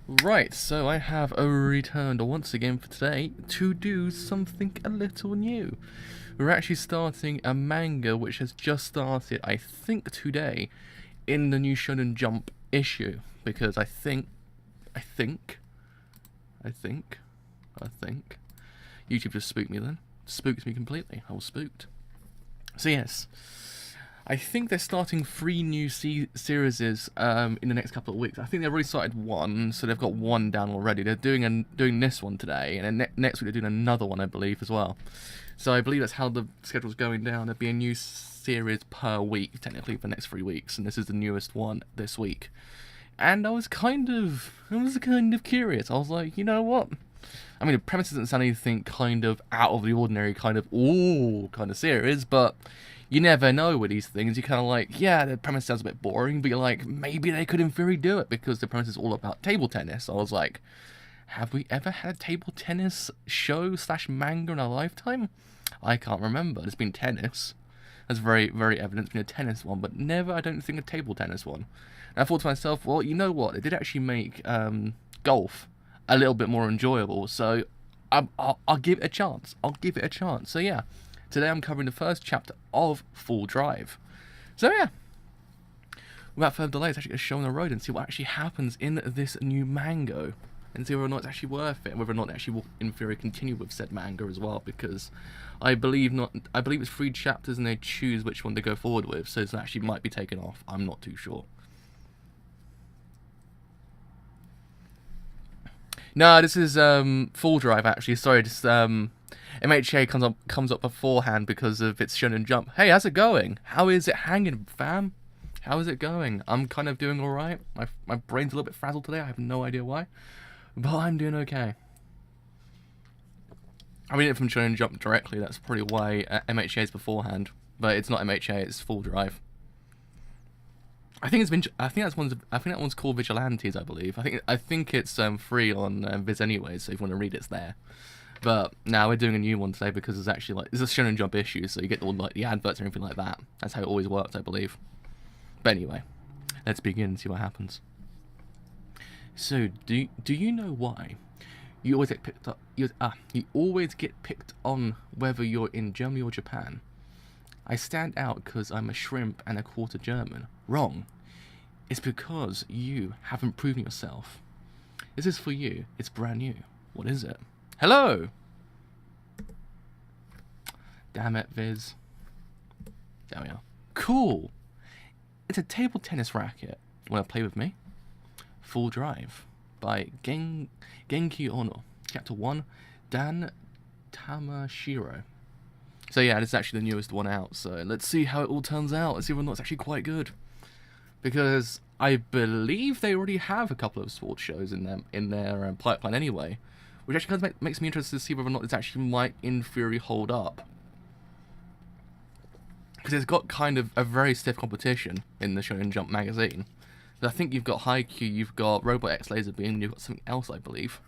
Right, so I have returned once again for today to do something a little new. We're actually starting a manga which has just started, I think today, in the new Shonen Jump issue. Because I think, YouTube just spooked me then. Spooked me completely. I was spooked. So yes, I think they're starting 3 new series in the next couple of weeks. I think they've already started one, so they've got one down already. They're doing this one today, and then next week they're doing another one, I believe, as well. So I believe that's how the schedule's going down. There'll be a new series per week, technically, for the next 3 weeks, and this is the newest one this week. And I was kind of curious. I was like, you know what? I mean, the premise doesn't sound anything kind of out of the ordinary, kind of series, but you never know with these things. You're kind of like, yeah, the premise sounds a bit boring, but you're like, maybe they could in theory do it because the premise is all about table tennis. So I was like, have we ever had a table tennis show / manga in our lifetime? I can't remember. There's been tennis. That's very, very evident. There's been a tennis one, but never, I don't think, a table tennis one. And I thought to myself, well, you know what? They did actually make golf a little bit more enjoyable, so I'll give it a chance. So yeah, today I'm covering the first chapter of Full Drive. So yeah, without further delay, let's actually go show on the road and see what actually happens in this new manga, and see whether or not it's actually worth it, and whether or not they actually will, in theory, continue with said manga as well, because I believe it's 3 chapters and they choose which one they go forward with, so this actually might be taken off. I'm not too sure. No, this is Full Drive actually. Sorry, just MHA comes up beforehand because of its Shonen Jump. Hey, how's it going? How is it hanging, fam? How is it going? I'm kind of doing all right. My brain's a little bit frazzled today. I have no idea why, but I'm doing okay. I read it from Shonen Jump directly. That's probably why MHA is beforehand, but it's not MHA. It's Full Drive. I think that one's called Vigilantes, I believe. I think it's free on Viz anyway, so if you want to read it's there. But now we're doing a new one today because it's actually it's a Shonen Jump issue, so you get all like the adverts and everything like that. That's how it always works, I believe. But anyway, let's begin and see what happens. So do you know why you always get picked up? You always get picked on whether you're in Germany or Japan. I stand out because I'm a shrimp and a quarter German. Wrong. It's because you haven't proven yourself. This is for you. It's brand new. What is it? Hello! Damn it, Viz. There we are. Cool! It's a table tennis racket. Want to play with me? Full Drive by Genki Ono. Chapter 1, Dan Tamashiro. So yeah, this is actually the newest one out, so let's see how it all turns out. Let's see whether or not it's actually quite good. Because I believe they already have a couple of sports shows in their pipeline anyway. Which actually kind of makes me interested to see whether or not this actually might, in theory, hold up. Because it's got kind of a very stiff competition in the Shonen Jump magazine. I think you've got Haikyuu, you've got Robot X Laser Beam, and you've got something else, I believe.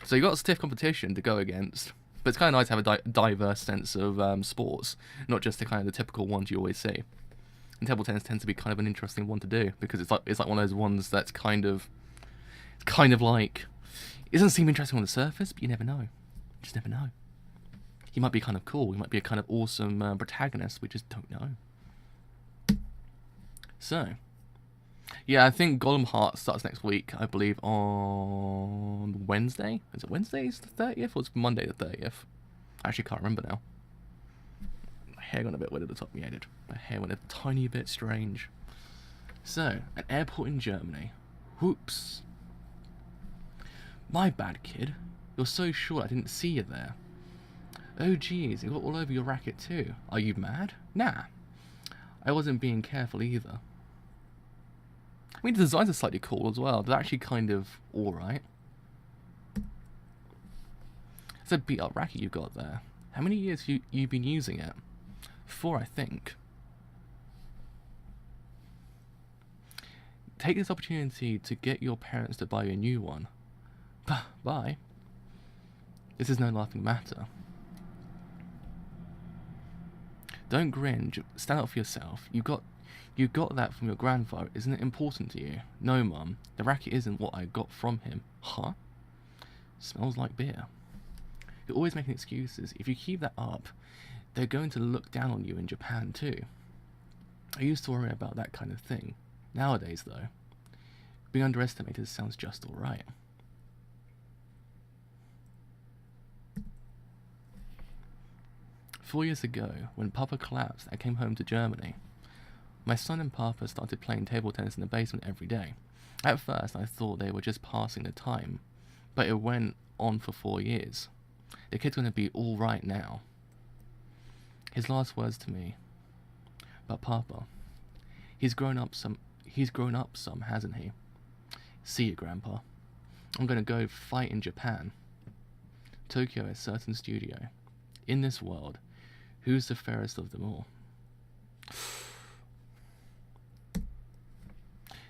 So you've got stiff competition to go against. But it's kind of nice to have a diverse sense of sports, not just the kind of the typical ones you always see. And table tennis tends to be kind of an interesting one to do because it's like one of those ones that's kind of like it doesn't seem interesting on the surface, but you never know. You just never know. He might be kind of cool. He might be a kind of awesome protagonist. We just don't know. So, yeah, I think Golem Heart starts next week. I believe on Wednesday. Is it Wednesday? Is the 30th, or it's Monday the 30th? I actually can't remember now. My hair got a bit wet at the top of my head. My hair went a tiny bit strange. So, an airport in Germany. Whoops. My bad, kid. You're so short I didn't see you there. Oh geez, it got all over your racket too. Are you mad? Nah. I wasn't being careful either. I mean, the designs are slightly cool as well. They're actually kind of alright. It's a beat up racket you've got there. How many years have you been using it? 4, I think. Take this opportunity to get your parents to buy you a new one. Bye. This is no laughing matter. Don't grin. Stand up for yourself. You got that from your grandfather, isn't it important to you? No, Mum, the racket isn't what I got from him. Huh? Smells like beer. You're always making excuses. If you keep that up, they're going to look down on you in Japan too. I used to worry about that kind of thing. Nowadays, though, being underestimated sounds just alright. Four years ago, when Papa collapsed, I came home to Germany. My son and Papa started playing table tennis in the basement every day. At first, I thought they were just passing the time, but it went on for 4 years. The kid's going to be all right now. His last words to me. But Papa, he's grown up some, hasn't he? See you, Grandpa. I'm going to go fight in Japan. Tokyo is a certain studio. In this world, who's the fairest of them all?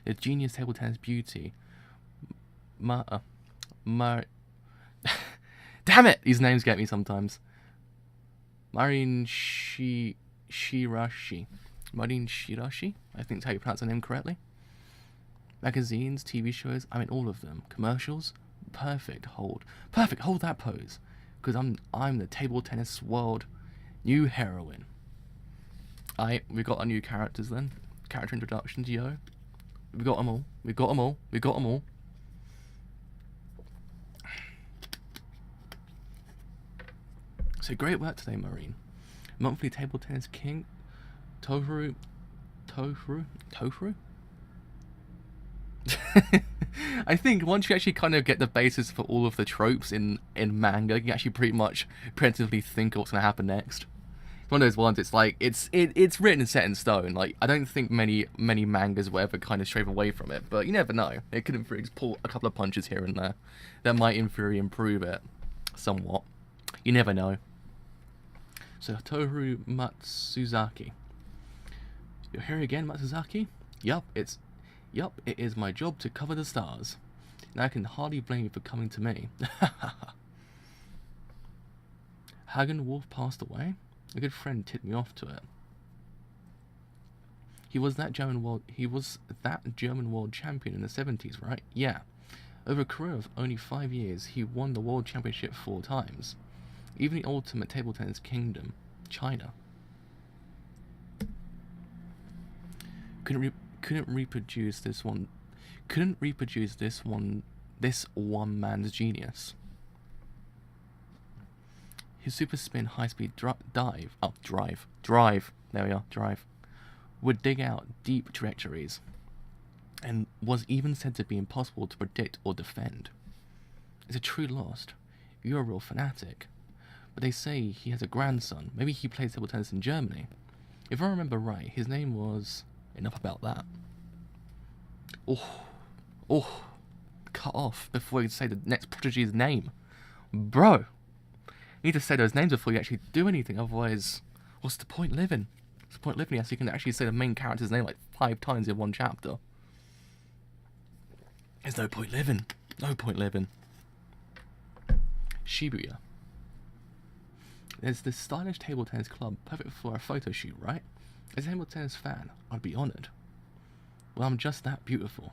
The genius table tennis beauty. Damn it! These names get me sometimes. Marin Shirashi. Marin Shirashi? I think that's how you pronounce her name correctly. Magazines, TV shows, I mean all of them. Commercials? Perfect hold. Perfect, hold that pose. Because I'm the table tennis world new heroine. We got our new characters then. Character introductions, yo. We got them all. We got them all. We got them all. So great work today, Marine. Monthly table tennis king, Tohru. I think once you actually kind of get the basis for all of the tropes in manga, you can actually pretty much preemptively think of what's going to happen next. It's one of those ones, it's like, it's written and set in stone. Like, I don't think many mangas will ever kind of stray away from it, but you never know. It could pull a couple of punches here and there that might in theory improve it somewhat. You never know. So, Tohru Matsuzaki. You're here again, Matsuzaki? Yup, it is my job to cover the stars. Now I can hardly blame you for coming to me. Hagen Wolf passed away? A good friend tipped me off to it. He was that German world champion in the 70s, right? Yeah. Over a career of only 5 years, he won the world championship 4 times. Even the ultimate table tennis kingdom, China. Couldn't reproduce this one man's genius. His super spin high-speed drive, there we are, drive, would dig out deep trajectories, and was even said to be impossible to predict or defend. It's a true loss. You're a real fanatic. But they say he has a grandson. Maybe he plays table tennis in Germany. If I remember right, his name was... Enough about that. Oh, cut off before you say the next prodigy's name. Bro, you need to say those names before you actually do anything, otherwise, what's the point living? What's the point living? Yes, you can actually say the main character's name like 5 times in one chapter. There's no point living. No point living. Shibuya. There's this stylish table tennis club, perfect for a photo shoot, right? As a table tennis fan, I'd be honoured. Well, I'm just that beautiful.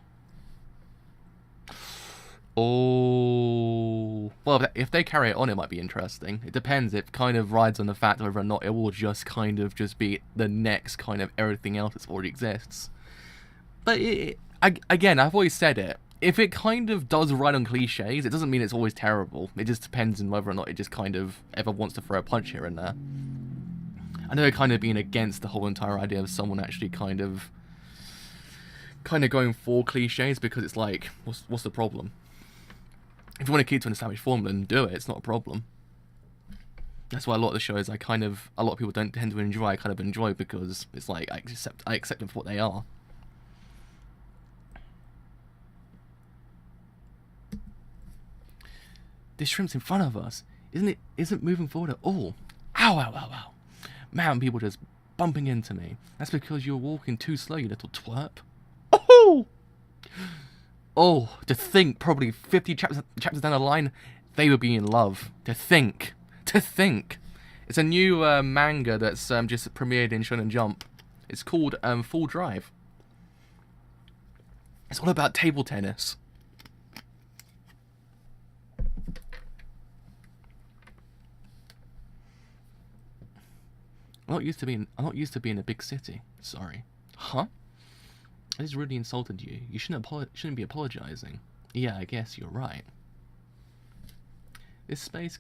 Oh, well, if they carry it on, it might be interesting. It depends. It kind of rides on the fact whether or not it will just kind of just be the next kind of everything else that already exists. But again, I've always said it. If it kind of does ride on cliches, it doesn't mean it's always terrible. It just depends on whether or not it just kind of ever wants to throw a punch here and there. I know kind of being against the whole entire idea of someone actually kind of going for cliches, because it's like, what's the problem? If you want to keep to an established formula, then do it. It's not a problem. That's why a lot of the shows a lot of people don't tend to enjoy. I kind of enjoy because it's like I accept them for what they are. This shrimp's in front of us, isn't moving forward at all. Ow, ow, ow, ow. Man, people just bumping into me. That's because you're walking too slow, you little twerp. Oh! Oh, to think, probably 50 chapters down the line, they would be in love. To think. It's a new manga that's just premiered in Shonen Jump. It's called Full Drive. It's all about table tennis. I'm not used to being in a big city. Sorry. Huh? I just really insulted you. You shouldn't be apologizing. Yeah, I guess you're right. This space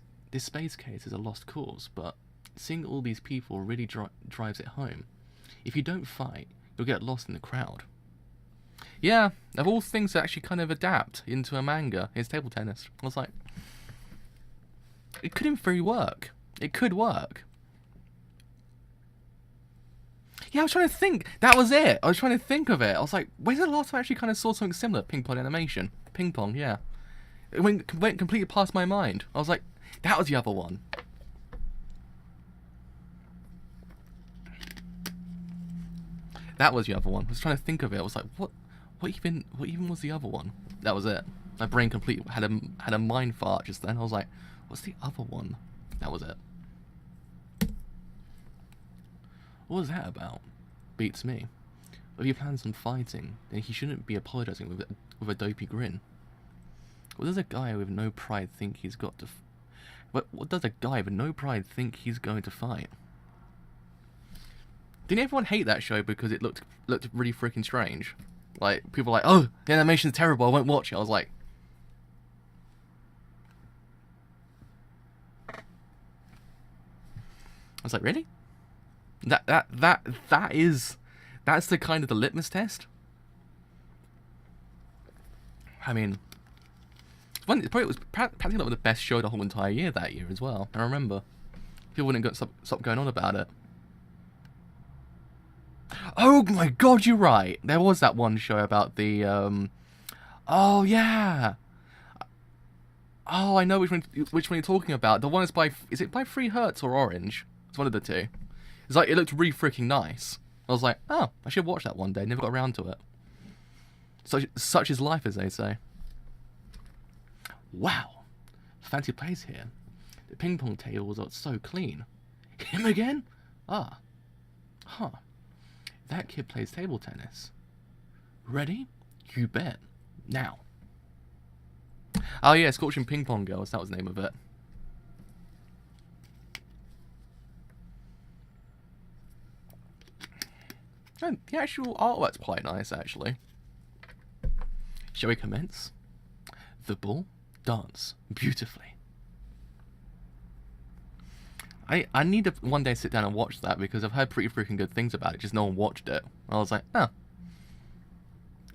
case is a lost cause, but seeing all these people really drives it home. If you don't fight, you'll get lost in the crowd. Yeah, of all things to actually kind of adapt into a manga, is table tennis. I was like, it could in theory work. It could work. Yeah, I was trying to think. That was it. I was trying to think of it. I was like, when's the last time I actually kind of saw something similar? Ping pong animation. Ping pong, yeah. It went completely past my mind. I was like, that was the other one. That was the other one. I was trying to think of it. I was like, what even was the other one? That was it. My brain completely had a mind fart just then. I was like, what's the other one? That was it. What was that about? Beats me. If he plans on fighting, then he shouldn't be apologizing with a dopey grin. What does a guy with no pride think he's got to... What does a guy with no pride think he's going to fight? Didn't everyone hate that show because it looked really freaking strange? Like, people were like, oh, the animation's terrible, I won't watch it. I was like... really? That's the kind of the litmus test. I mean, it was practically one of the best show the whole entire year that year as well. I remember people wouldn't stop going on about it. Oh my god, you're right. There was that one show about the oh yeah. Oh, I know which one you're talking about. The one is it by 3 Hertz or Orange? It's one of the two. It's like, it looked really freaking nice. I was like, oh, I should watch that one day. Never got around to it. Such is life, as they say. Wow. Fancy place here. The ping pong tables are so clean. Him again? Ah. Huh. That kid plays table tennis. Ready? You bet. Now. Oh yeah, Scorching Ping Pong Girls. That was the name of it. And the actual artwork's quite nice, actually. Shall we commence? The ball dance beautifully. I need to one day sit down and watch that because I've heard pretty freaking good things about it, just no one watched it. I was like, oh.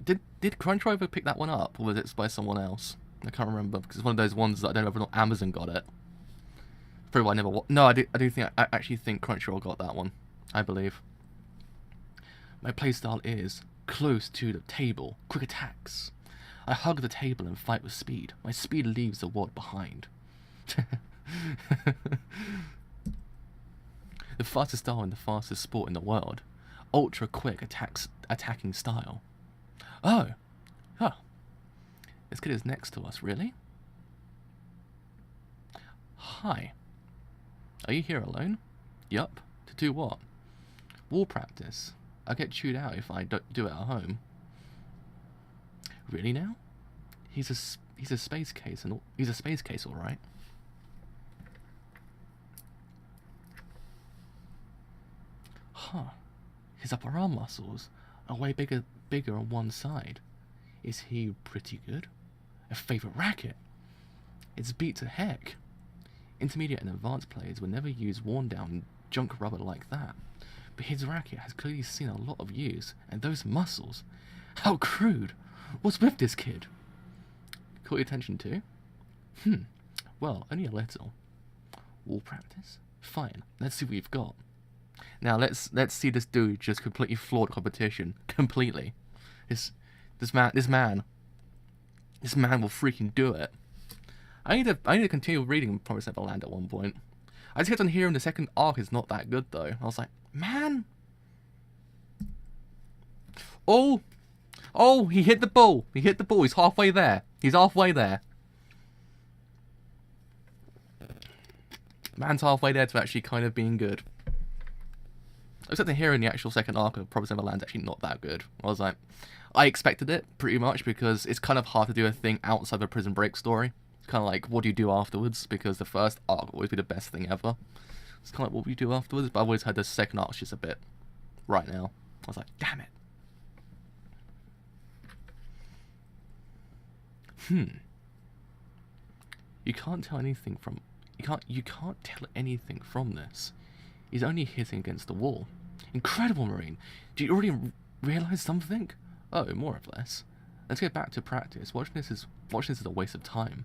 Did Crunchyroll ever pick that one up, or was it by someone else? I can't remember, because it's one of those ones that I don't know if Amazon got it. Probably I never No, I actually think Crunchyroll got that one. I believe. My playstyle is close to the table, quick attacks. I hug the table and fight with speed. My speed leaves the world behind. The fastest style and the fastest sport in the world. Ultra quick attacking style. Oh. Huh. This kid is next to us, really? Hi. Are you here alone? Yup. To do what? Wall practice. I'll get chewed out if I don't do it at home. Really now? He's a space case and he's a space case, all right. Huh. His upper arm muscles are way bigger on one side. Is he pretty good? A favorite racket? It's beat to heck. Intermediate and advanced players would never use worn down junk rubber like that. But his racket has clearly seen a lot of use, and those muscles. How crude. What's with this kid? Caught your attention too? Well, only a little. Wall practice? Fine, let's see what you've got. Now let's see this dude just completely floored competition. Completely. This man will freaking do it. I need to continue reading Promised Neverland at one point. I just kept on hearing the second arc is not that good though. I was like, man. Oh, he hit the ball. He hit the ball. He's halfway there. He's halfway there. Man's halfway there to actually kind of being good. Except the hero in the actual second arc of Promised Neverland is actually not that good. I was like, I expected it pretty much because it's kind of hard to do a thing outside of a Prison Break story. It's kind of like, what do you do afterwards? Because the first arc will always be the best thing ever. It's kind of like, what do you do afterwards? But I've always heard the second arc's just a bit right now. I was like, damn it. You can't tell anything from... You can't tell anything from this. He's only hitting against the wall. Incredible, Marine. Do you already realise something? Oh, more or less. Let's get back to practice. Watching this is a waste of time.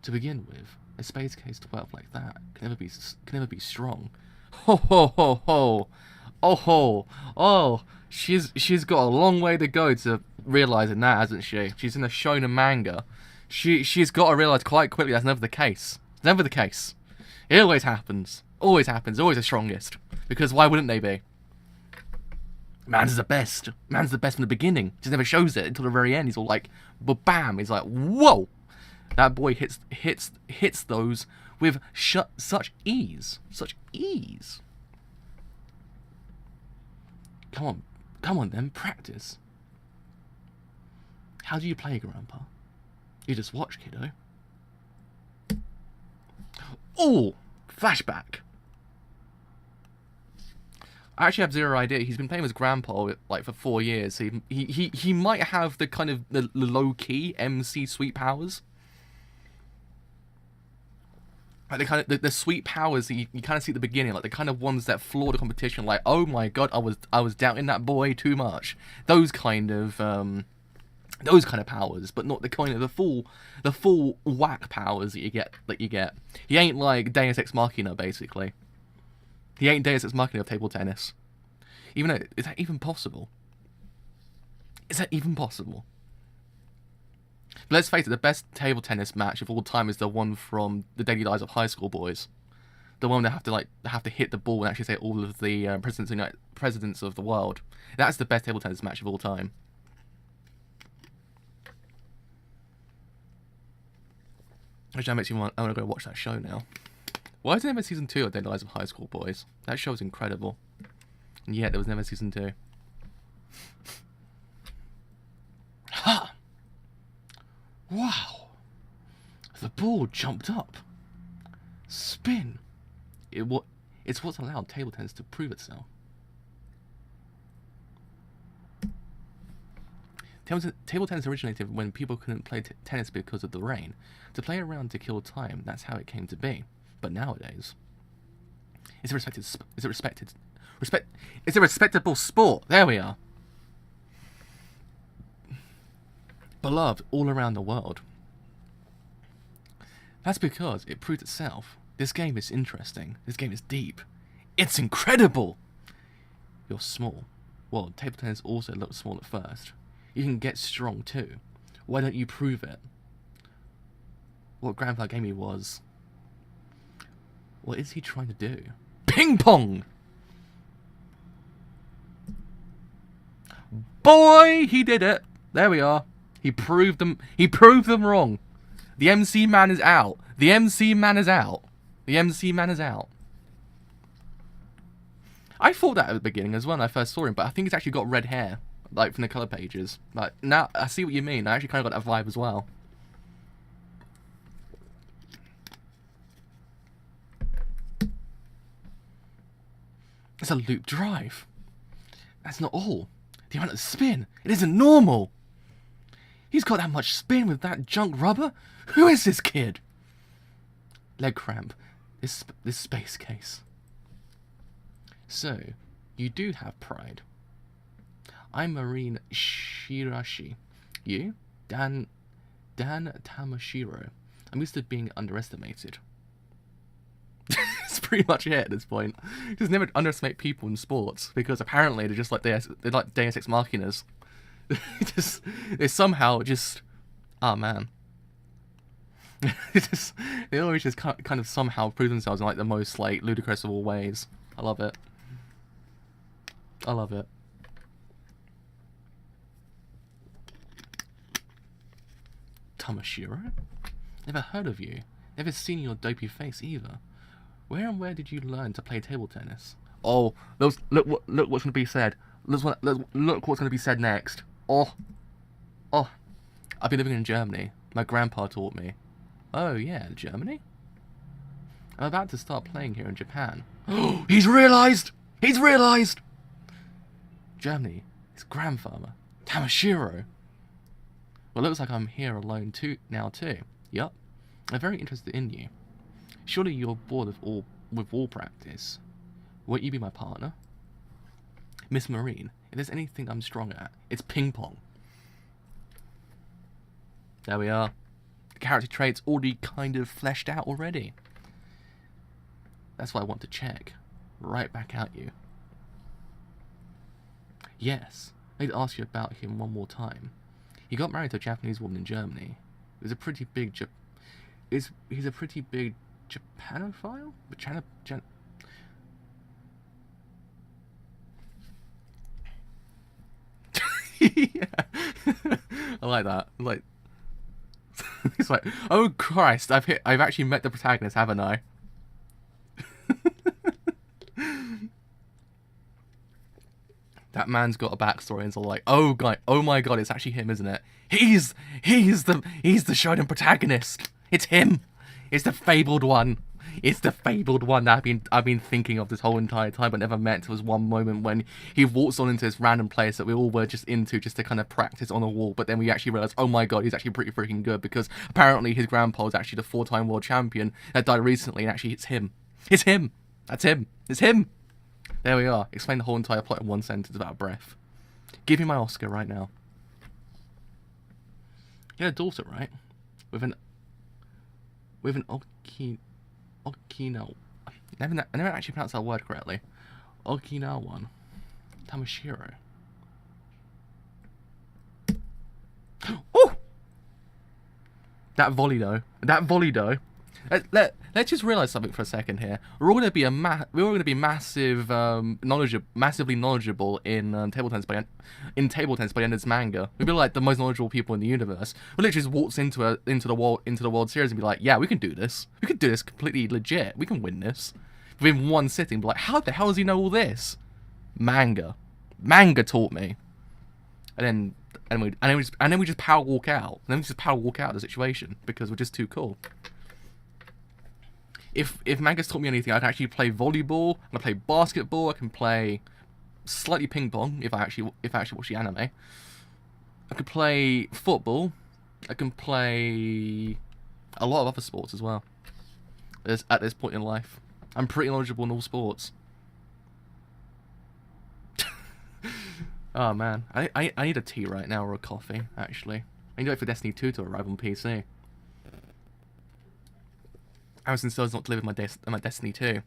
To begin with, a Space Case 12 like that can never be strong. Ho ho ho ho! Oh ho! Oh, she's got a long way to go to realising that, hasn't she? She's in a shonen manga. She's got to realise quite quickly that's never the case. It's never the case. It always happens. Always happens. Always the strongest. Because why wouldn't they be? Man's the best. Man's the best from the beginning. Just never shows it until the very end. He's all like, bam. He's like, whoa. That boy hits those with such ease. Such ease. Come on then, practice. How do you play, Grandpa? You just watch, kiddo. Oh, flashback. I actually have zero idea. He's been playing with his grandpa like for 4 years. So he might have the kind of the low key MC sweet powers. Like the kind of the sweet powers that you kind of see at the beginning, like the kind of ones that floor the competition. Like, oh my god, I was doubting that boy too much. Those kind of powers, but not the kind of the full whack powers that you get. He ain't like Deus Ex Machina, basically. He ain't Deus Ex Machina of table tennis. Even though, is that even possible? Is that even possible? But let's face it, the best table tennis match of all time is the one from The Daily Lives of High School Boys. The one that have to hit the ball and actually say all of the presidents of the world. That's the best table tennis match of all time. Which that makes me want to go watch that show now. Why is there never season 2 of Daily Lives of High School Boys? That show is incredible. And yet there was never season 2. Ha! Wow! The ball jumped up. Spin. It's what's allowed table tennis to prove itself. Table tennis originated when people couldn't play tennis because of the rain. To play around to kill time, that's how it came to be. But nowadays, it's a respectable sport. There we are. Beloved all around the world. That's because it proved itself. This game is interesting. This game is deep. It's incredible. You're small. Well, table tennis also looks small at first. You can get strong too. Why don't you prove it? What Grandpa gave me was... What is he trying to do? Ping pong! Boy, he did it. There we are. He proved them wrong. The MC man is out. The MC man is out. The MC man is out. I thought that at the beginning as well when I first saw him, but I think he's actually got red hair, like from the colour pages. Like, now I see what you mean. I actually kind of got that vibe as well. It's a loop drive. That's not all. The amount of spin. It isn't normal. He's got that much spin with that junk rubber. Who is this kid? Leg cramp. This space case. So, you do have pride. I'm Marine Shirashi. You? Dan Tamashiro. I'm used to being underestimated. That's pretty much it at this point. Just never underestimate people in sports, because apparently they're just like Deus Ex Machinas. They somehow just... Oh man. They always just kind of somehow prove themselves in like the most like ludicrous of all ways. I love it. I love it. Tamashiro? Never heard of you. Never seen your dopey face either. Where did you learn to play table tennis? Oh, look what's gonna be said. Look what's gonna be said next. Oh, oh. I've been living in Germany. My grandpa taught me. Oh yeah, Germany? I'm about to start playing here in Japan. Oh, he's realised! He's realised! Germany, his grandfather, Tamashiro. Well, it looks like I'm here alone now too. Yup. I'm very interested in you. Surely you're bored with wall practice. Won't you be my partner? Miss Marine, if there's anything I'm strong at, it's ping pong. There we are. The character traits already kind of fleshed out already. That's what I want to check. Right back at you. Yes, I'd ask you about him one more time. He got married to a Japanese woman in Germany. He's a pretty big he's a pretty big Japanophile? Yeah. I like that. Like, it's like, oh Christ, I've actually met the protagonist, haven't I? That man's got a backstory, and it's all like, oh my god, it's actually him, isn't it? He's the Shonen protagonist. It's him. It's the fabled one. It's the fabled one that I've been thinking of this whole entire time, but never met. There was one moment when he walks on into this random place that we all were just into, just to kind of practice on a wall. But then we actually realized, oh my god, he's actually pretty freaking good, because apparently his grandpa was actually the 4-time world champion that died recently, and actually it's him. It's him. That's him. It's him. There we are. Explain the whole entire plot in one sentence without a breath. Give me my Oscar right now. You had a daughter, right? With an Okinawa. I never actually pronounced that word correctly. Okinawan. Tamashiro. Oh! That volley though. Let's just realize something for a second here. We're all going to be massively knowledgeable in table tennis by the end of this manga. We'll be like the most knowledgeable people in the universe. We literally just waltz into the World Series and be like, yeah, we can do this. We can do this completely legit. We can win this within one sitting. Be like, how the hell does he know all this? Manga taught me. And then we just power walk out. And then we just power walk out of the situation because we're just too cool. If manga's taught me anything, I'd actually play volleyball. I can play basketball. I can play slightly ping pong if I actually watch the anime. I could play football. I can play a lot of other sports as well. At this point in life, I'm pretty knowledgeable in all sports. Oh man, I need a tea right now or a coffee. Actually, I need to wait for Destiny 2 to arrive on PC. Harrison still has not delivered my Destiny 2.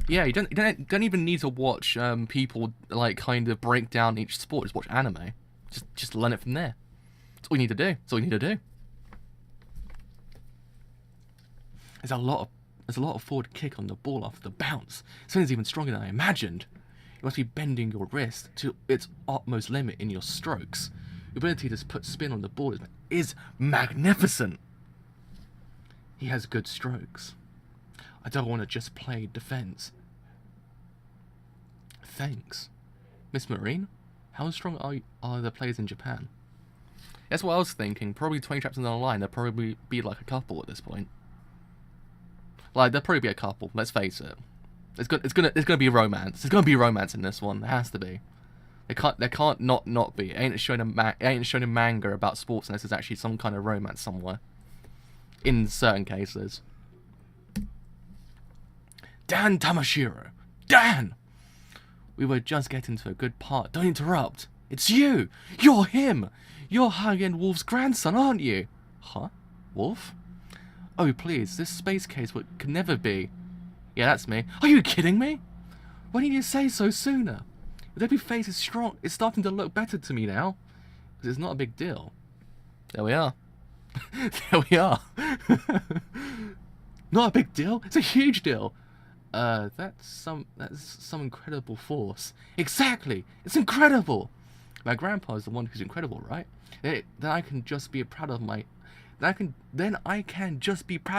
Yeah, you don't even need to watch people like kind of break down each sport. Just watch anime. Just learn it from there. That's all you need to do. That's all you need to do. There's a lot of forward kick on the ball after the bounce. Something's even stronger than I imagined. You must be bending your wrist to its utmost limit in your strokes. Your ability to put spin on the ball is magnificent. He has good strokes. I don't want to just play defense. Thanks. Miss Marine, how strong are the players in Japan? That's what I was thinking. Probably 20 chapters down the line, there'll probably be like a couple at this point. Like, there'll probably be a couple, let's face it. It's gonna be romance. There's gonna be romance in this one. There has to be. There can't not be. It ain't shown a manga about sports unless there's actually some kind of romance somewhere. In certain cases. Dan Tamashiro! Dan! We were just getting to a good part. Don't interrupt. It's you! You're him! You're Hagen Wolf's grandson, aren't you? Huh? Wolf? Oh, please, this space case could never be. Yeah, that's me. Are you kidding me? Why didn't you say so sooner? Your baby face is strong. It's starting to look better to me now. Because it's not a big deal. There we are. There we are. Not a big deal. It's a huge deal. That's some incredible force. Exactly. It's incredible. My grandpa is the one who's incredible, right? Then I can just be proud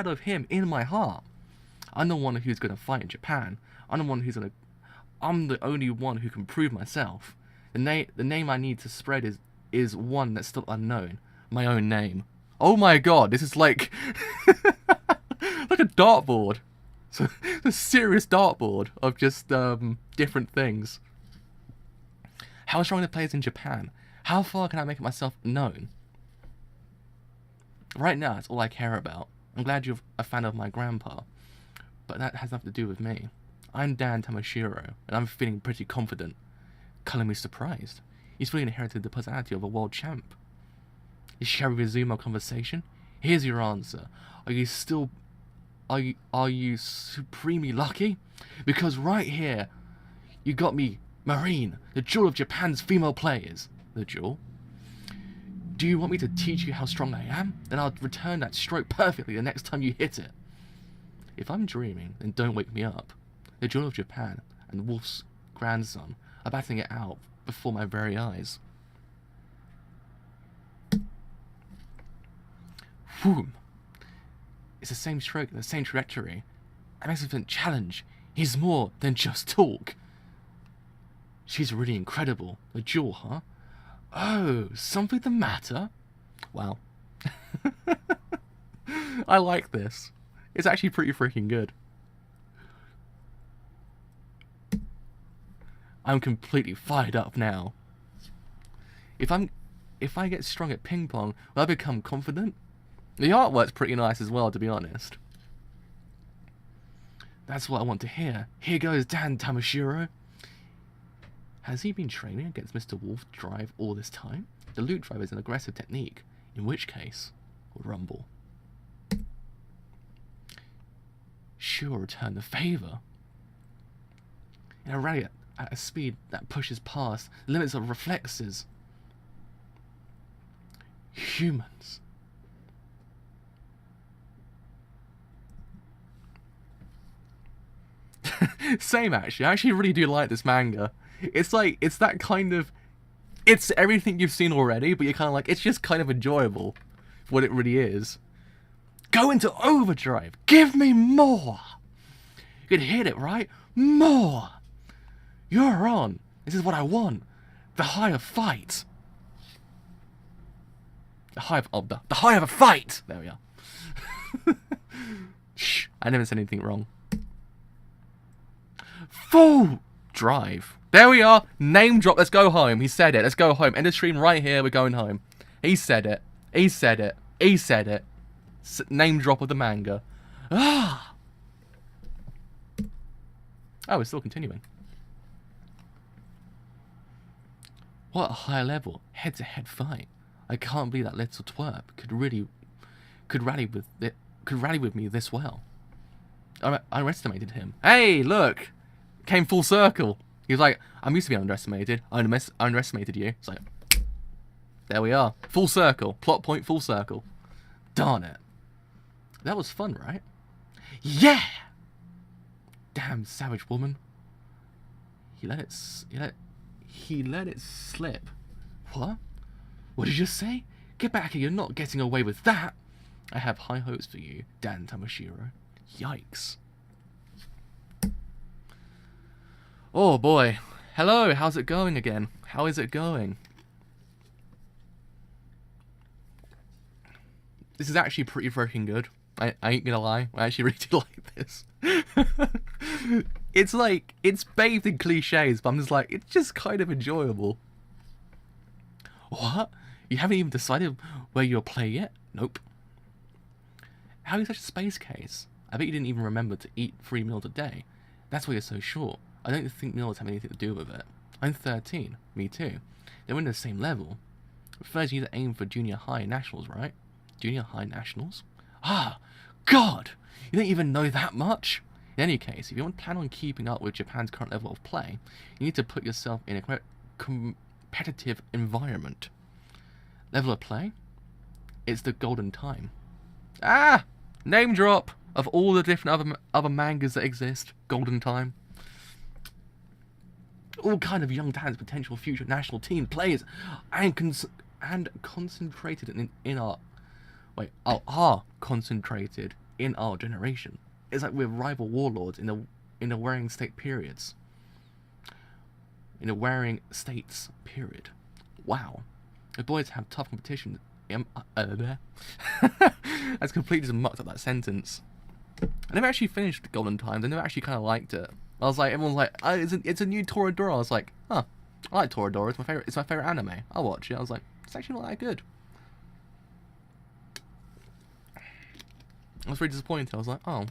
of him in my heart. I'm the one who's going to fight in Japan. I'm the only one who can prove myself. The name I need to spread is one that's still unknown. My own name. Oh my god, this is like like a dartboard. So a serious dartboard of just different things. How strong are the players in Japan? How far can I make myself known? Right now, it's all I care about. I'm glad you're a fan of my grandpa, but that has nothing to do with me. I'm Dan Tamashiro, and I'm feeling pretty confident. Calling me surprised. He's fully inherited the personality of a world champ. Shall we resume our conversation? Here's your answer. Are you supremely lucky? Because right here, you got me, Marine, the jewel of Japan's female players. The jewel? Do you want me to teach you how strong I am? Then I'll return that stroke perfectly the next time you hit it. If I'm dreaming, then don't wake me up. The jewel of Japan and Wolf's grandson are battling it out before my very eyes. Whoom. It's the same stroke and the same trajectory. An excellent challenge. He's more than just talk. She's really incredible. A jewel, huh? Oh, something the matter? Wow. I like this. It's actually pretty freaking good. I'm completely fired up now. If I get strong at ping pong, will I become confident? The artwork's pretty nice as well, to be honest. That's what I want to hear. Here goes Dan Tamashiro. Has he been training against Mr. Wolf Drive all this time? The loot drive is an aggressive technique, in which case, rumble. Sure, return the favor. In a rally at a speed that pushes past the limits of reflexes. Humans. Same actually. I actually really do like this manga. It's like, it's that kind of, it's everything you've seen already, but you're kind of like, it's just kind of enjoyable for what it really is. Go into overdrive. Give me more. You can hit it, right? More. You're on. This is what I want. The high of fight. The high of a fight. There we are. Shh. I never said anything wrong. Full drive. There we are. Name drop. Let's go home. He said it. Let's go home. End of stream right here. We're going home. He said it. He said it. He said it. Name drop of the manga. Ah. Oh, we're still continuing. What a high level head-to-head fight. I can't believe that little twerp could rally with me this well. I underestimated him. Hey, look. Came full circle. He was like, I'm used to being underestimated. I underestimated you. It's like, there we are. Full circle. Plot point, full circle. Darn it. That was fun, right? Yeah! Damn savage woman. He let it slip. What? What did you say? Get back here, you're not getting away with that. I have high hopes for you, Dan Tamashiro. Yikes. Oh boy. Hello, how's it going again? How is it going? This is actually pretty freaking good. I ain't gonna lie. I actually really do like this. It's like, it's bathed in cliches, but I'm just like, it's just kind of enjoyable. What? You haven't even decided where you'll play yet? Nope. How are you such a space case? I bet you didn't even remember to eat 3 meals a day. That's why you're so short. I don't think meals have anything to do with it. I'm 13. Me too. They're in the same level. First, you need to aim for junior high nationals, right? Junior high nationals? Ah, God! You don't even know that much? In any case, if you want to plan on keeping up with Japan's current level of play, you need to put yourself in a competitive environment. Level of play? It's the golden time. Ah! Name drop of all the different other mangas that exist. Golden time. All kind of young talents, potential future national team players, and concentrated in our... Wait, are concentrated in our generation. it's like we're rival warlords in the Warring State periods. In the Warring States period. Wow. The boys have tough competition. That's completely just mucked up that sentence. I never actually finished Golden Times. I never actually kind of liked it. I was like, everyone's like, oh, it's a new Toradora. I was like, huh, I like Toradora. It's my favorite anime. I'll watch it. I was like, it's actually not that good. I was very disappointed. I was like, oh, I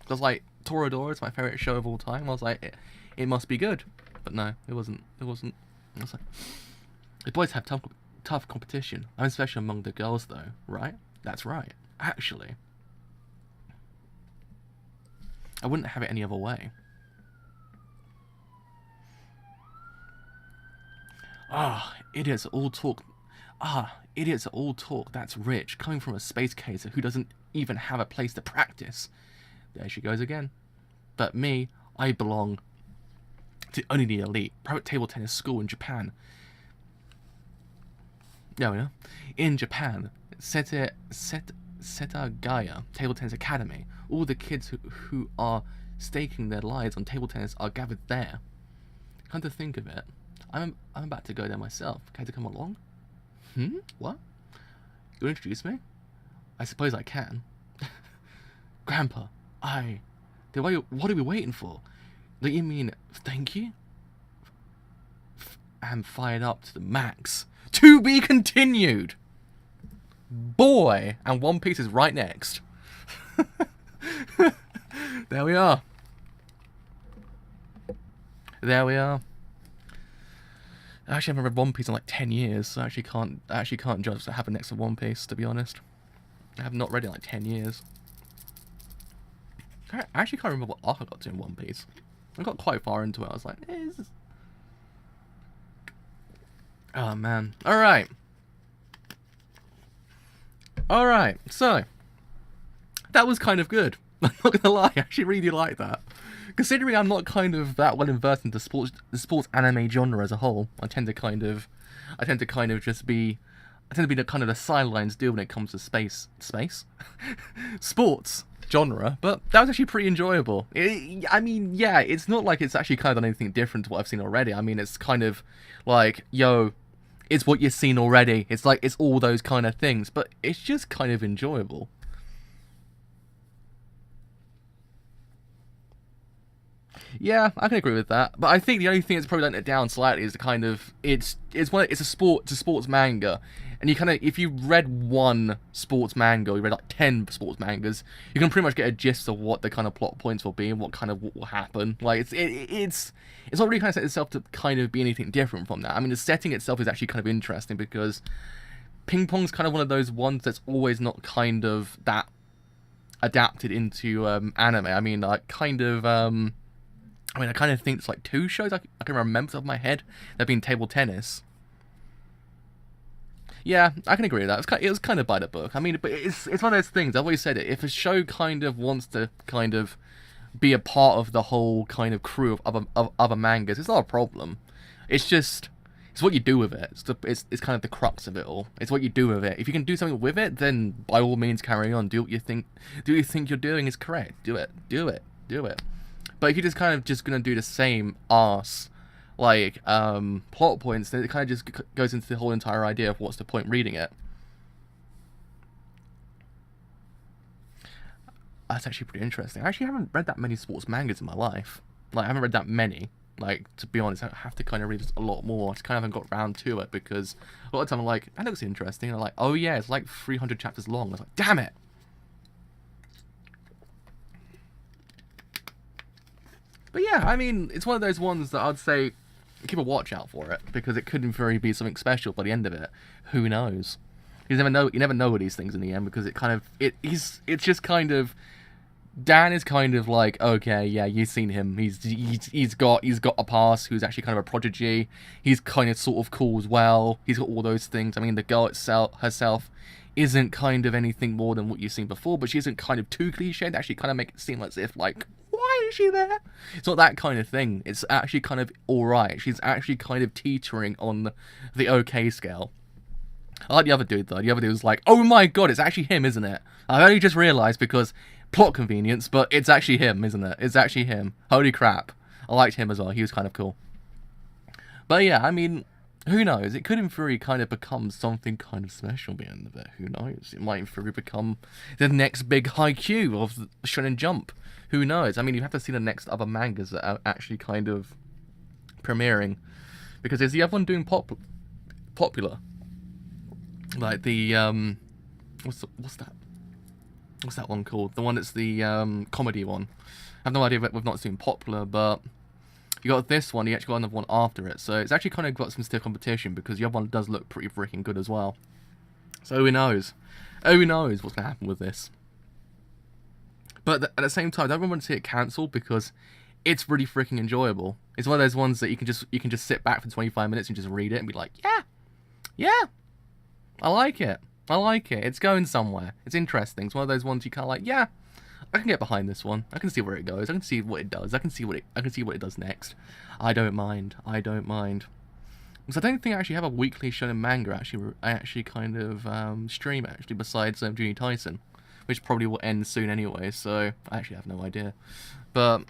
was like, Toradora is my favorite show of all time. I was like, it must be good, but no, it wasn't. I was like, the boys have tough competition. I'm especially among the girls, though, right? That's right. Actually, I wouldn't have it any other way. Idiots all talk. Idiots all talk. That's rich. Coming from a space caser who doesn't even have a place to practice. There she goes again. But me, I belong to only the elite. Private table tennis school in Japan. Yeah, we know. In Japan, Setagaya Table Tennis Academy. All the kids who are staking their lives on table tennis are gathered there. Come to think of it, I'm about to go there myself. Care to come along? What? You'll introduce me? I suppose I can. Grandpa, what are we waiting for? Do you mean thank you? I'm fired up to the max. To be continued! Boy! And One Piece is right next. There we are. There we are. Actually, I haven't read One Piece in like 10 years, so I actually can't judge what happened next to One Piece, to be honest. I have not read it in like 10 years. I actually can't remember what arc I got to in One Piece. I got quite far into it. I was like, this is... Oh, man. Alright. Alright, so... That was kind of good. I'm not gonna lie, I actually really like that. Considering I'm not kind of that well versed into the sports anime genre as a whole, I tend to be the kind of the sidelines deal when it comes to sports genre, but that was actually pretty enjoyable. I mean, yeah, it's not like it's actually kind of done anything different to what I've seen already. I mean, it's kind of like, yo, it's what you've seen already. It's like, it's all those kind of things, but it's just kind of enjoyable. Yeah, I can agree with that. But I think the only thing that's probably letting it down slightly is the kind of it's a sports manga, and you kind of, if you read one sports manga, or you read like 10 sports mangas, you can pretty much get a gist of what the kind of plot points will be and what will happen. Like it's not really kind of set itself to kind of be anything different from that. I mean, the setting itself is actually kind of interesting because ping pong's kind of one of those ones that's always not kind of that adapted into anime. I mean, I kind of think it's like 2 shows I can remember off the top of my head that have been table tennis. Yeah, I can agree with that. It was kind of by the book. I mean, but it's one of those things. I've always said it. If a show kind of wants to kind of be a part of the whole kind of crew of other mangas, it's not a problem. It's just, it's what you do with it. It's kind of the crux of it all. It's what you do with it. If you can do something with it, then by all means carry on. Do what you think you're doing is correct. Do it. But if you're just kind of just gonna do the same arse like plot points, then it kind of just goes into the whole entire idea of what's the point reading it. That's actually pretty interesting. I actually haven't read that many sports mangas in my life. Like, I haven't read that many. Like, to be honest, I have to kind of read a lot more. I just kind of haven't got round to it because a lot of the time I'm like, that looks interesting. And I'm like, oh yeah, it's like 300 chapters long. I was like, damn it! But yeah, I mean, it's one of those ones that I'd say keep a watch out for it, because it could in theory be something special by the end of it. Who knows? You never know with these things in the end, because it's just kind of, Dan is kind of like, okay, yeah, you've seen him. He's got a past who's actually kind of a prodigy. He's kind of sort of cool as well. He's got all those things. I mean, the girl herself isn't kind of anything more than what you've seen before, but she isn't kind of too cliched. Actually kind of make it seem as if like, why is she there? It's not that kind of thing. It's actually kind of alright. She's actually kind of teetering on the okay scale. I like the other dude though. The other dude was like, oh my god, it's actually him, isn't it? I've only just realised because plot convenience, but it's actually him, isn't it? It's actually him. Holy crap. I liked him as well. He was kind of cool. But yeah, I mean, who knows? It could in theory kind of become something kind of special at the end of it. Who knows? It might in theory become the next big haiku of Shonen Jump. Who knows? I mean, you have to see the next other mangas that are actually kind of premiering. Because is the other one doing popular? Like the, what's that? What's that one called? The one that's the comedy one. I have no idea if we've not seen popular, but you got this one, you actually got another one after it. So it's actually kind of got some stiff competition because the other one does look pretty freaking good as well. So who knows? Who knows what's going to happen with this? But at the same time, I don't really want to see it cancelled because it's really freaking enjoyable. It's one of those ones that you can just sit back for 25 minutes and just read it and be like, yeah, I like it. I like it. It's going somewhere. It's interesting. It's one of those ones you kind of like, yeah, I can get behind this one. I can see where it goes. I can see what it does. I can see what it does next. I don't mind. I don't mind. Because I don't think I actually have a weekly shonen manga I actually kind of stream actually besides Junior Tyson, which probably will end soon anyway. So I actually have no idea. But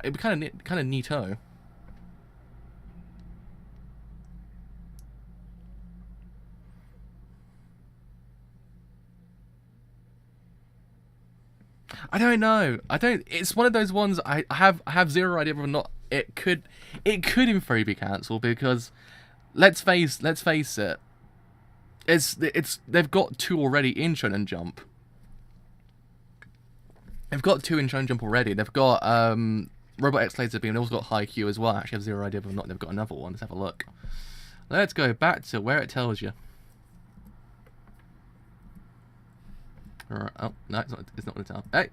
it'd be kind of neato. I don't know. It's one of those ones I have zero idea whether or not it could in theory be cancelled because let's face it. They've got 2 already in Shonen Jump. They've got 2 in Shonen Jump already. They've got Robot X Laser Beam. They've also got Haikyuu as well. I actually have zero idea whether or not they've got another one. Let's have a look. Let's go back to where it tells you. Alright, oh, no, it's not going to tell. Hey,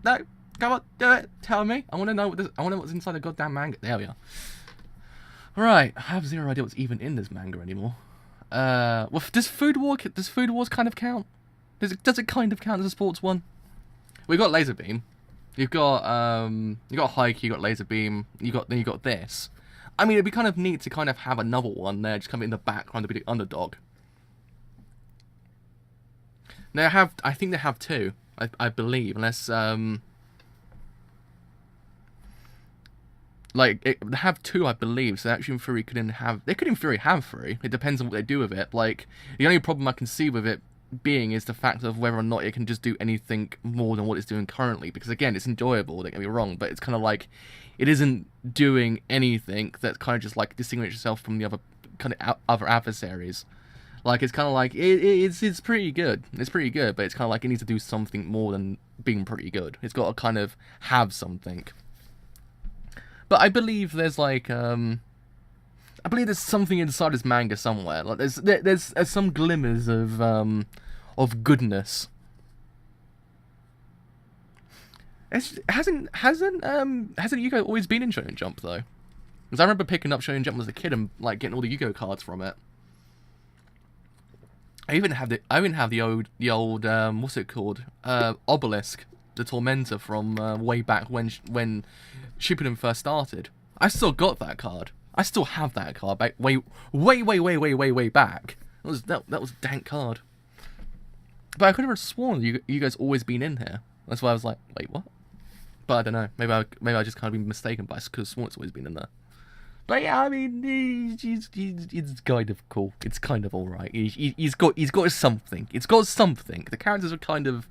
no, come on, do it, tell me. I want to know what's inside the goddamn manga. There we are. Alright, I have zero idea what's even in this manga anymore. Well, does Food Wars kind of count? Does it kind of count as a sports one? We've got Laser Beam. You've got Haikyuu, you got Laser Beam, then you got this. I mean, it'd be kind of neat to kind of have another one there, just come in the background to be the underdog. I think they have 2, I believe, unless, they have 2, I believe, so actually in theory they could in theory have 3, it depends on what they do with it. Like, the only problem I can see with it being is the fact of whether or not it can just do anything more than what it's doing currently, because again, it's enjoyable, don't get me wrong, but it's kind of like, it isn't doing anything that's kind of just like distinguishes itself from the other kind of other adversaries. Like, it's kind of like, it's pretty good. It's pretty good, but it's kind of like it needs to do something more than being pretty good. It's got to kind of have something. But I believe there's like, I believe there's something inside this manga somewhere. Like, there's some glimmers of goodness. Hasn't Yu-Gi-Oh always been in Shonen Jump though? Because I remember picking up Shonen Jump as a kid and like getting all the Yu-Gi-Oh cards from it. I even have the old what's it called? Obelisk, the Tormentor from way back when Shippuden first started. I still got that card. I still have that card back way back. That was a dank card. But I could have sworn you guys always been in here. That's why I was like, wait, what? But I don't know. Maybe I just kind of been mistaken, but I could have sworn it's always been in there. But yeah, I mean, he's kind of cool. It's kind of alright. He's got something. It's got something. The characters are kind of,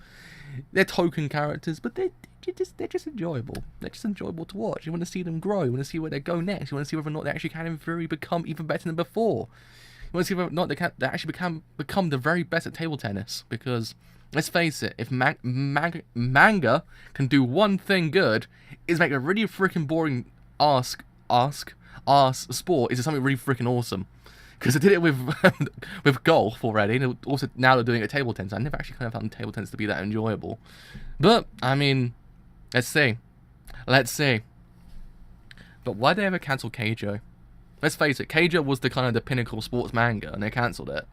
they're token characters, but they're just enjoyable. They're just enjoyable to watch. You want to see them grow. You want to see where they go next. You want to see whether or not they actually can in theory become even better than before. You want to see whether or not they actually become the very best at table tennis. Because let's face it, if manga can do one thing good, is make a really freaking boring ass sport into something really freaking awesome. Because they did it with golf already, and also now they're doing it at table tennis. I never actually kind of found table tennis to be that enjoyable. But I mean, let's see. But why did they ever cancel Keijo? Let's face it, Keijo was the kind of the pinnacle sports manga, and they cancelled it.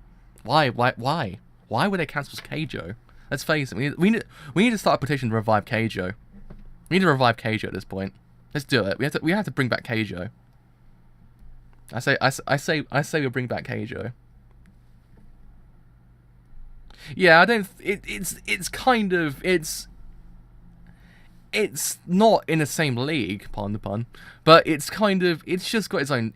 Why would they cancel Keijo? Let's face it, we need to start a petition to revive Keijo. We need to revive Keijo at this point. Let's do it. We have to bring back Keijo. I say we bring back Keijo. Yeah, I don't. It's kind of it's not in the same league, pardon the pun, but it's kind of, it's just got its own,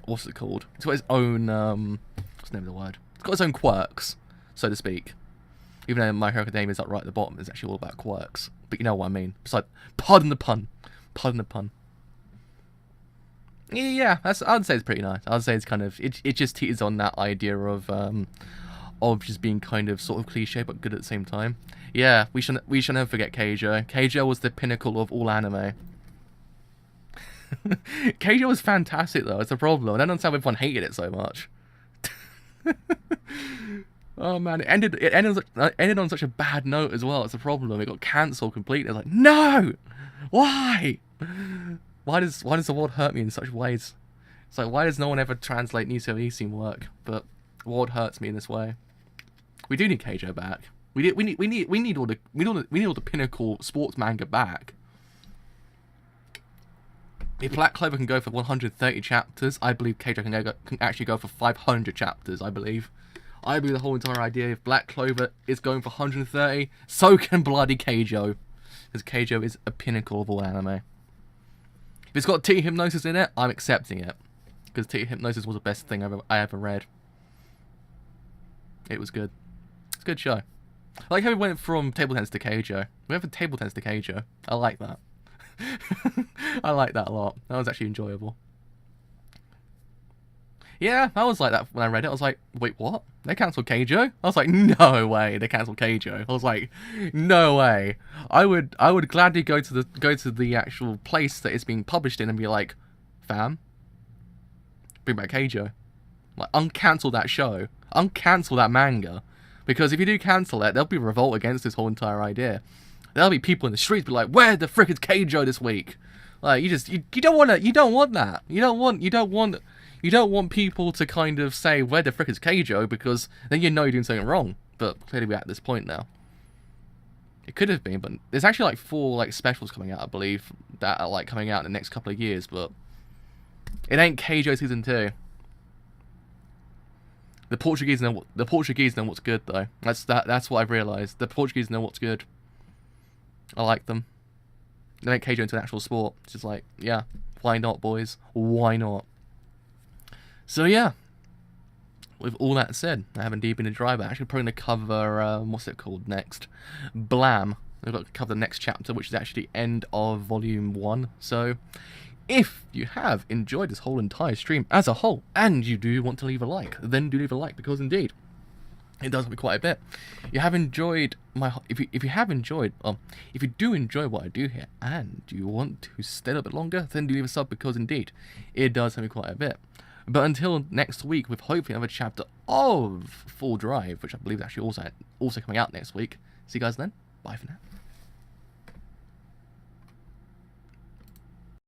what's it called? It's got its own, what's the name of the word? It's got its own quirks, so to speak. Even though My Hero Academia is like right at the bottom, it's actually all about quirks. But you know what I mean. It's like, pardon the pun. Pardon the pun. Yeah, I'd say it's pretty nice. I'd say it's kind of, it just teeters on that idea of just being kind of sort of cliche but good at the same time. Yeah, we should never forget Keijo. Keijo was the pinnacle of all anime. Keijo was fantastic though, it's a problem. I don't understand why everyone hated it so much. Oh man, it ended on such a bad note as well. It's a problem. It got cancelled completely. It's like, no! Why? Why does the world hurt me in such ways? It's like, why does no one ever translate Niso Isin work? But the world hurts me in this way. We do need Keijo back. We need all the pinnacle sports manga back. If Black Clover can go for 130 chapters, I believe Keijo can actually go for 500 chapters. I believe the whole entire idea, if Black Clover is going for 130, so can bloody Keijo, because Keijo is a pinnacle of all anime. If it's got Tea Hypnosis in it, I'm accepting it, because Tea Hypnosis was the best thing I ever read. It was good. It's a good show. I like how we went from table tennis to Keijo. We went from table tennis to Keijo. I like that. I like that a lot. That was actually enjoyable. Yeah, I was like that when I read it. I was like, wait, what? They cancelled Keijo? I was like, no way, they cancelled Keijo. I was like, no way. I would gladly go to the actual place that it's being published in and be like, fam, bring back Keijo. Like, uncancel that show. Uncancel that manga. Because if you do cancel it, there'll be revolt against this whole entire idea. There'll be people in the streets be like, where the frick is Keijo this week? Like, you don't want that. You don't want people to kind of say, where the frick is Keijo, because then you know you're doing something wrong. But clearly we're at this point now. It could have been, but there's actually like 4 like specials coming out, I believe, that are like coming out in the next couple of years, but it ain't Keijo season 2. The Portuguese know what's good though. That's what I've realised. The Portuguese know what's good. I like them. They make Keijo into an actual sport. It's just like, yeah, why not, boys? Why not? So yeah, with all that said, I haven't deep been a driver. Actually, probably going to cover what's it called next? Blam. I've got to cover the next chapter, which is actually the end of volume 1. So, if you have enjoyed this whole entire stream as a whole, and you do want to leave a like, then do leave a like, because indeed, it does help me quite a bit. You have enjoyed if you do enjoy what I do here, and you want to stay a little bit longer, then do leave a sub, because indeed, it does help me quite a bit. But until next week, with hopefully another chapter of Full Drive, which I believe is actually also coming out next week. See you guys then. Bye for now.